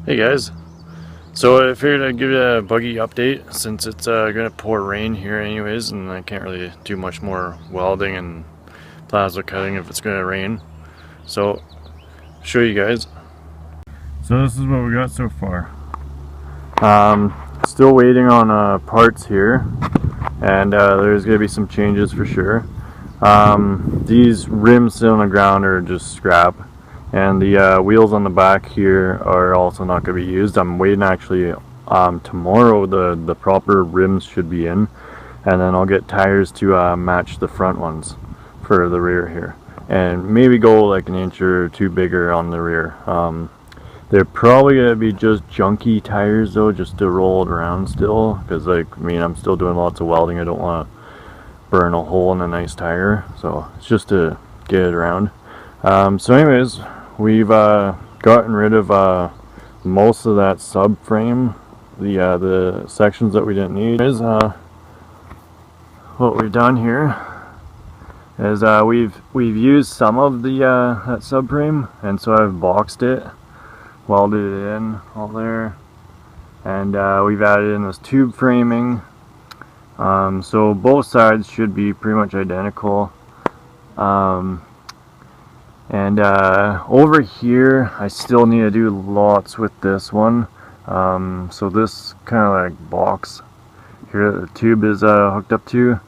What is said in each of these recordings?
Hey guys, so I figured I'd give you a buggy update since it's gonna pour rain here anyways, and I can't really do much more welding and plasma cutting if it's gonna rain. So, show you guys. So this is what we got so far. Still waiting on parts here, and there's gonna be some changes for sure. These rims sit on the ground are just scrap. And the wheels on the back here are also not going to be used. I'm waiting actually tomorrow the proper rims should be in, and then I'll get tires to match the front ones for the rear here, and maybe go like an inch or two bigger on the rear. They're probably going to be just junky tires though, just to roll it around still, because I'm still doing lots of welding. I don't want to burn a hole in a nice tire, so it's just to get it around. So anyways, we've gotten rid of most of that subframe, the sections that we didn't need. Is what we've done here is we've used some of the that subframe, and so I've boxed it, welded it in all there, and we've added in this tube framing. So both sides should be pretty much identical. And over here I still need to do lots with this one. So this kind of like box here that the tube is hooked up to,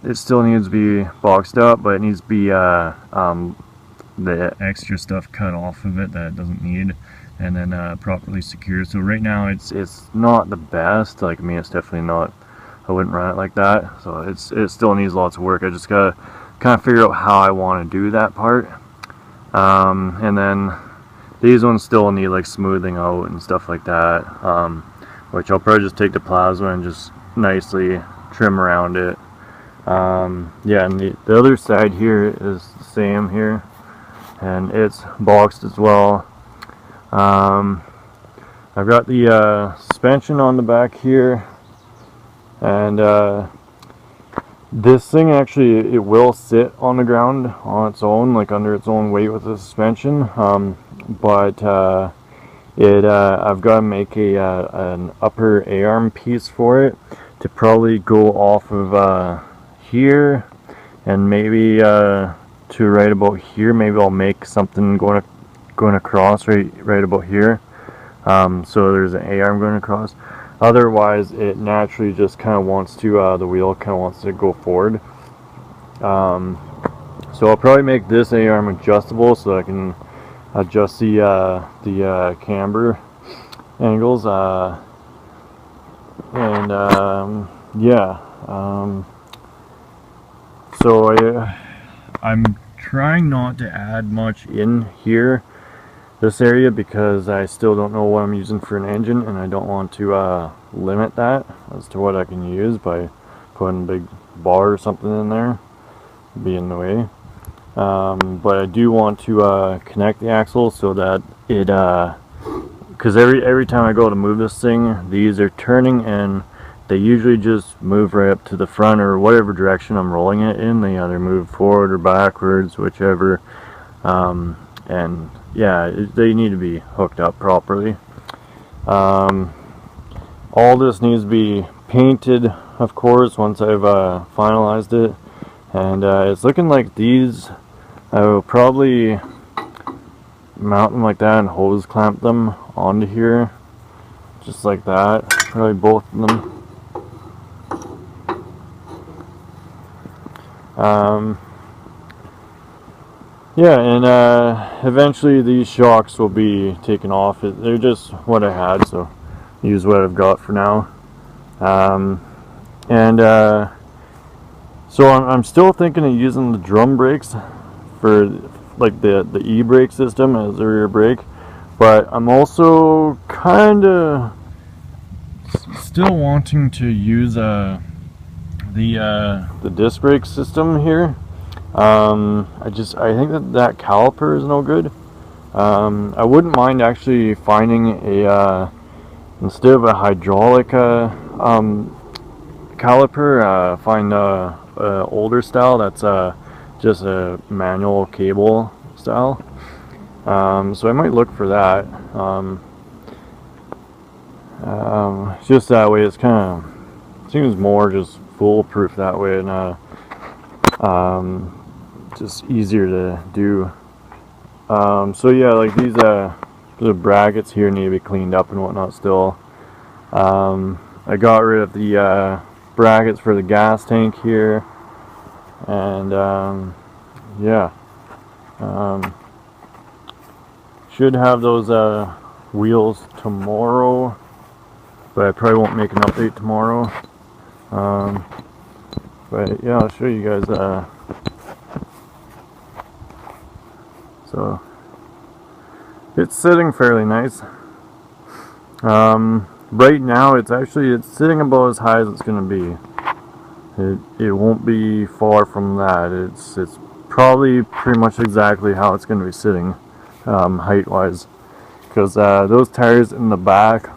it still needs to be boxed up, but it needs to be the extra stuff cut off of it that it doesn't need, and then properly secured. So right now it's not the best. Like, I mean, it's definitely not, I wouldn't run it like that. So it still needs lots of work. I just gotta kind of figure out how I want to do that part. And then these ones still need like smoothing out and stuff like that, which I'll probably just take the plasma and just nicely trim around it. Yeah, and the other side here is the same here, and it's boxed as well. I've got the suspension on the back here, and this thing actually, it will sit on the ground on its own, like under its own weight with the suspension, but I've got to make an upper A-arm piece for it to probably go off of here, and maybe to right about here. Maybe I'll make something going across right about here, so there's an A-arm going across. Otherwise, it naturally just kind of wants to, the wheel kind of wants to go forward. So I'll probably make this A-arm adjustable so I can adjust the camber angles. Yeah. So I'm trying not to add much in here, this area, because I still don't know what I'm using for an engine, and I don't want to limit that as to what I can use by putting a big bar or something in there, be in the way. But I do want to connect the axle so that it, because every time I go to move this thing, these are turning, and they usually just move right up to the front or whatever direction I'm rolling it in. They either move forward or backwards, whichever. And yeah, they need to be hooked up properly. All this needs to be painted, of course, once I've finalized it. And it's looking like these, I will probably mount them like that and hose clamp them onto here, just like that. Probably both of them. Yeah, and eventually these shocks will be taken off. They're just what I had, so use what I've got for now. So I'm still thinking of using the drum brakes for like the e-brake system as a rear brake, but I'm also kind of still wanting to use the disc brake system here. I think that caliper is no good. I wouldn't mind actually finding a instead of a hydraulic caliper, find a older style that's just a manual cable style. So I might look for that. Just that way, it's kind of seems more just foolproof that way, and just easier to do. So yeah, like these the brackets here need to be cleaned up and whatnot still. I got rid of the brackets for the gas tank here, and yeah, should have those wheels tomorrow, but I probably won't make an update tomorrow. But yeah, I'll show you guys. So it's sitting fairly nice. Right now it's sitting about as high as it's going to be. It won't be far from that. It's probably pretty much exactly how it's going to be sitting, height wise, because those tires in the back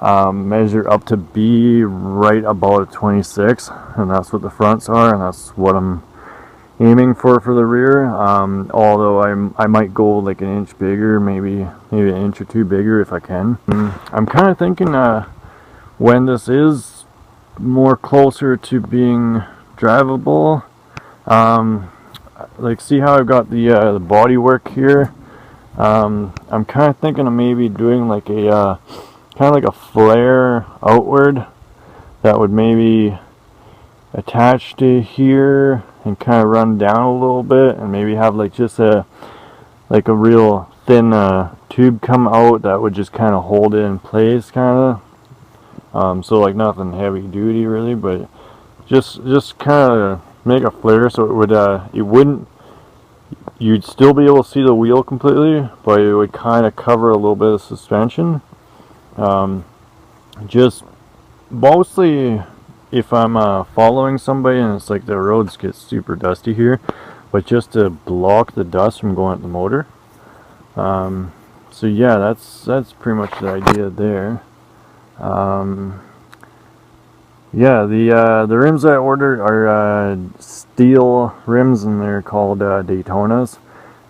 measure up to be right about a 26, and that's what the fronts are, and that's what I'm aiming for the rear. Although I might go like an inch bigger, maybe an inch or two bigger if I can. I'm kind of thinking when this is more closer to being drivable, like see how I've got the bodywork here. I'm kind of thinking of maybe doing like a kind of like a flare outward that would maybe attach to here and kind of run down a little bit, and maybe have like just a real thin tube come out that would just kind of hold it in place, kind of. So like nothing heavy duty really, but just kind of make a flare so it wouldn't, you'd still be able to see the wheel completely, but it would kind of cover a little bit of suspension. Just mostly if I'm following somebody and it's like the roads get super dusty here, but just to block the dust from going at the motor. So yeah, that's pretty much the idea there. Yeah, the rims I ordered are steel rims, and they're called Daytonas,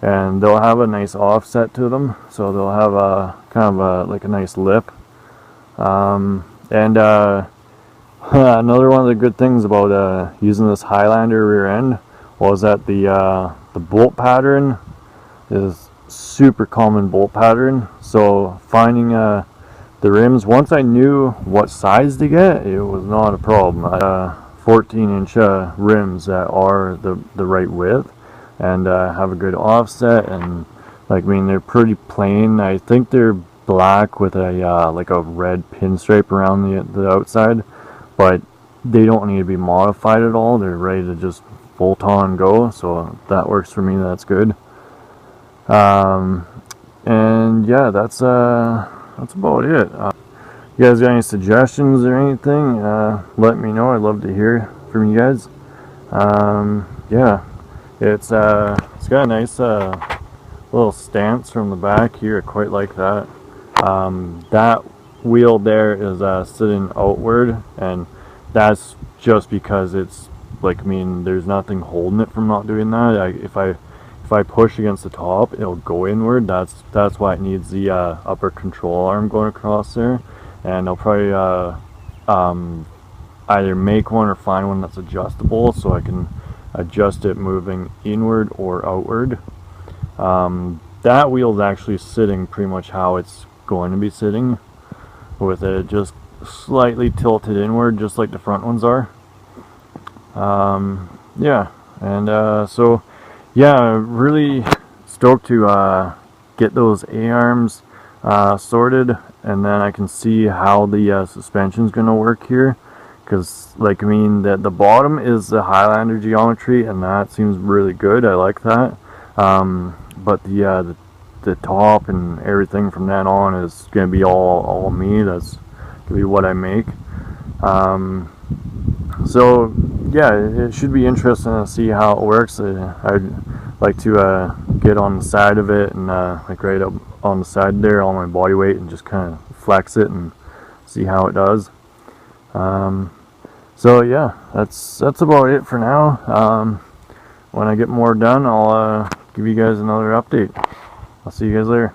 and they'll have a nice offset to them, so they'll have a kind of like a nice lip. Another one of the good things about using this Highlander rear end was that the bolt pattern is super common bolt pattern. So finding the rims, once I knew what size to get, it was not a problem. 14-inch rims that are the right width and have a good offset, and like, I mean, they're pretty plain. I think they're black with a like a red pinstripe around the outside, but they don't need to be modified at all. They're ready to just bolt on and go, so that works for me. That's good. And yeah, that's about it. You guys got any suggestions or anything, let me know. I'd love to hear from you guys. Yeah, it's got a nice little stance from the back here. I quite like that. That wheel there is sitting outward, and that's just because it's like, I mean, there's nothing holding it from not doing that. If I push against the top, it'll go inward. That's why it needs the upper control arm going across there, and I'll probably either make one or find one that's adjustable so I can adjust it moving inward or outward. That wheel is actually sitting pretty much how it's going to be sitting, with it just slightly tilted inward, just like the front ones are. Yeah, and so yeah, really stoked to get those A-arms sorted, and then I can see how the suspension's gonna work here, because like, I mean, the bottom is the Highlander geometry, and that seems really good. I like that. But the top and everything from then on is gonna be all me. That's gonna be what I make. So yeah, it should be interesting to see how it works. I'd like to get on the side of it and like right up on the side there, all my body weight, and just kind of flex it and see how it does. So yeah, that's about it for now. When I get more done, I'll give you guys another update. I'll see you guys later.